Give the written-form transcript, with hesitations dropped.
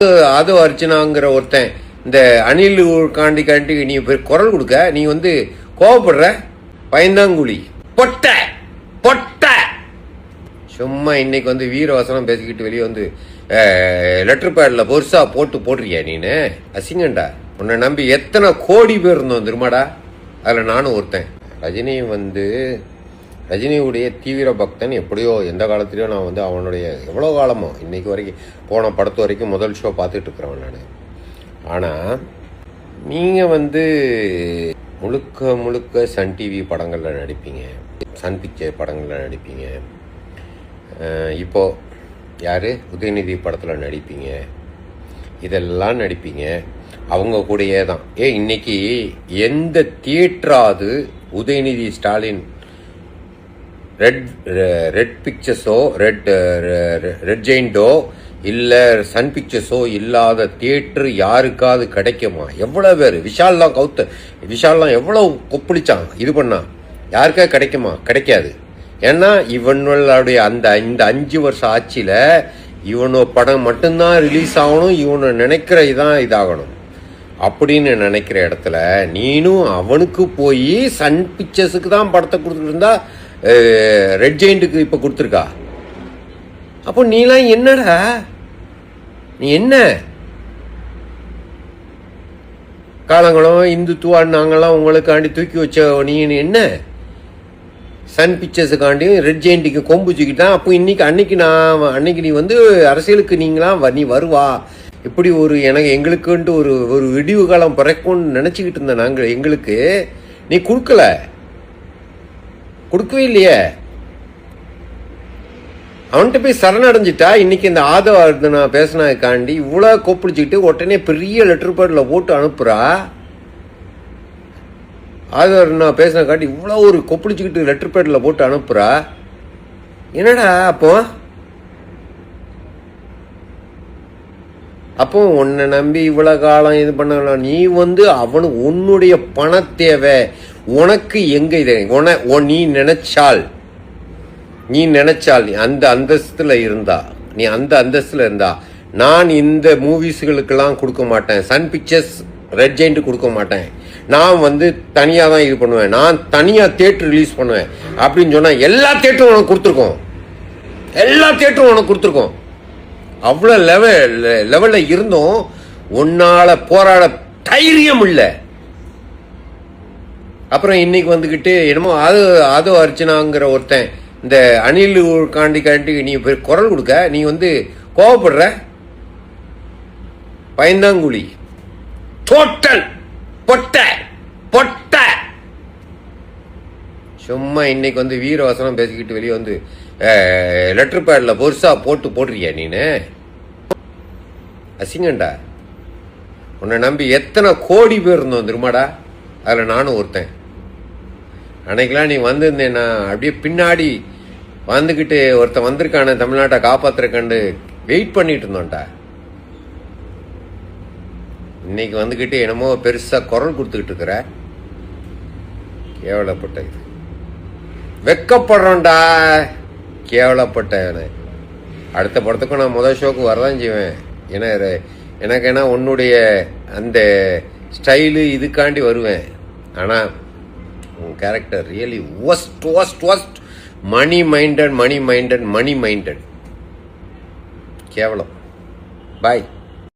ஆதவ அர்ச்சனாங்கிற ஒருத்தன் இந்த அணில் காண்டி நீ குரல் கொடுக்க நீ வந்து கோவப்படுற பயந்தாங்குழி பொட்ட பொட்ட சும்மா இன்னைக்கு வந்து வீரவசனம் பேசிக்கிட்டு வெளியே வந்து லெட்டர் பேட்ல பெருசா போடுறியா நீனு அசிங்கண்டா. உன்னை நம்பி எத்தனை கோடி பேர் இருந்தோம் திருமாடா, அதில் நானும் ஒருத்தன். ரஜினியுடைய தீவிர பக்தன். எப்படியோ எந்த காலத்துலையோ நான் வந்து அவனுடைய எவ்வளோ காலமோ இன்னைக்கு வரைக்கும் போன படத்து வரைக்கும் முதல் ஷோ பார்த்துட்டு இருக்கிறவன் நான். ஆனால் நீங்கள் வந்து முழுக்க முழுக்க சன் டிவி படங்களில் நடிப்பீங்க, சன் பிக்சர் படங்களில் நடிப்பீங்க, இப்போது யார் உதயநிதி படத்தில் நடிப்பீங்க, இதெல்லாம் நடிப்பீங்க. அவங்க கூடயே தான். இன்னைக்கு எந்த தியேட்டராது உதயநிதி ஸ்டாலின் ரெட் பிக்சர்ஸோ ரெட் ஜெயிண்டோ இல்லை சன் பிக்சர்ஸோ இல்லாத தியேட்டர் யாருக்காவது கிடைக்குமா? எவ்வளோ பேர் விஷால்லாம் எவ்வளோ கொப்பளிச்சான் இது பண்ணா, யாருக்கா கிடைக்குமா? கிடைக்காது. ஏன்னா இவனுடைய இந்த 5 வருஷம் ஆட்சியில் இவனோ படம் மட்டும்தான் ரிலீஸ் ஆகணும், இவனை நினைக்கிற இதாகணும் அப்படின்னு நினைக்கிற இடத்துல நீனும் அவனுக்கு போய் சன் பிக்சர்ஸுக்கு தான் படத்தை கொடுத்துட்டு இருந்தா ரெட் ஜெயிண்ட்டுக்கு இப்போ கொடுத்துருக்கா. அப்போ நீலாம் என்னடா, நீ என்ன காலங்களும் இந்துத்துவான்னு நாங்கள்லாம் உங்களுக்காண்டி தூக்கி வச்ச நீ என்ன சன் பிக்சர்ஸுக்காண்டியும் ரெட் ஜெயிண்ட்டுக்கு கொம்பு தூக்கிட்டான். அப்போ அன்னைக்கு நீ வந்து அரசியலுக்கு நீ வருவா இப்படி ஒரு எங்களுக்குன்ட்டு ஒரு விடிவு காலம் பிறக்கும்னு நினச்சிக்கிட்டு இருந்த நாங்கள் எங்களுக்கு நீ கொடுக்கவே இல்லையே. அவன்கிட்ட போய் சரணடைஞ்சிட்டா. இன்னைக்கு இந்த ஆதவ அர்ச்சனா பேசினதுக்காண்டி இவ்வளோ கொப்பிடிச்சிக்கிட்டு உடனே பெரிய லெட்டர் பேட்ல போட்டு அனுப்புறா. ஆதவ அர்ச்சனா பேசினக்காண்டி இவ்வளோ ஒரு கொப்பிடிச்சிக்கிட்டு லெட்டர் பேட்ல போட்டு அனுப்புறா. என்னடா அப்போ உன்னை நம்பி இவ்வளோ காலம் இது பண்ணலாம். நீ வந்து அவனுக்கு உன்னுடைய பண தேவை உனக்கு எங்க இதை நீ நினைச்சால் அந்த அந்தஸ்துல இருந்தா நான் இந்த மூவிஸ்களுக்கெல்லாம் கொடுக்க மாட்டேன். சன் பிக்சர்ஸ் ரெட் ஜெயிண்ட் கொடுக்க மாட்டேன். நான் வந்து தனியாக தான் இது பண்ணுவேன். நான் தனியாக தியேட்டர் ரிலீஸ் பண்ணுவேன் அப்படின்னு சொன்னா எல்லா தியேட்டரும் உனக்கு கொடுத்துருக்கோம். அவ்வளோ லெவலில் இருந்தும் உன்னால போராட தைரியம் இல்லை. அப்புறம் இன்னைக்கு வந்துக்கிட்டு என்னமோ ஆதவ அர்ச்சனாங்கிற ஒருத்தன் இந்த அணில் காண்டி நீ குரல் கொடுக்க நீ வந்து கோவப்படுற பயந்தாங்குழி டோட்டல் பொட்ட சும்மா இன்னைக்கு வந்து வீரவசனம் பேசிக்கிட்டு வெளியே வந்து லெட்டர் பேட்ல பெருசா போடுறியா நீனு அசிங்கண்டா. உன்னை நம்பி எத்தனை கோடி பேர் இருந்தோம் திருமாடா, அதில் நானும் ஒருத்தன். அன்னைக்கெல்லாம் நீ வந்திருந்தேன்னா அப்படியே பின்னாடி வந்துக்கிட்டு ஒருத்தன் வந்திருக்கான தமிழ்நாட்டை காப்பாத்துறக்கண்டு வெயிட் பண்ணிட்டு இருந்தோம்டா. இன்னைக்கு வந்துக்கிட்டு என்னமோ பெருசா குரல் கொடுத்துக்கிட்டு இருக்கிற கேவலப்பட்ட இது. வெக்கப்படுறோம்டா கேவலப்பட்ட. அடுத்த படத்துக்கும் நான் முதல் ஷோக்கு வரதான் செய்வேன். ஏன்னா உன்னுடைய அந்த ஸ்டைலு இதுக்காண்டி வருவேன். ஆனால் உன் character really worst money minded கேவலம். பாய்.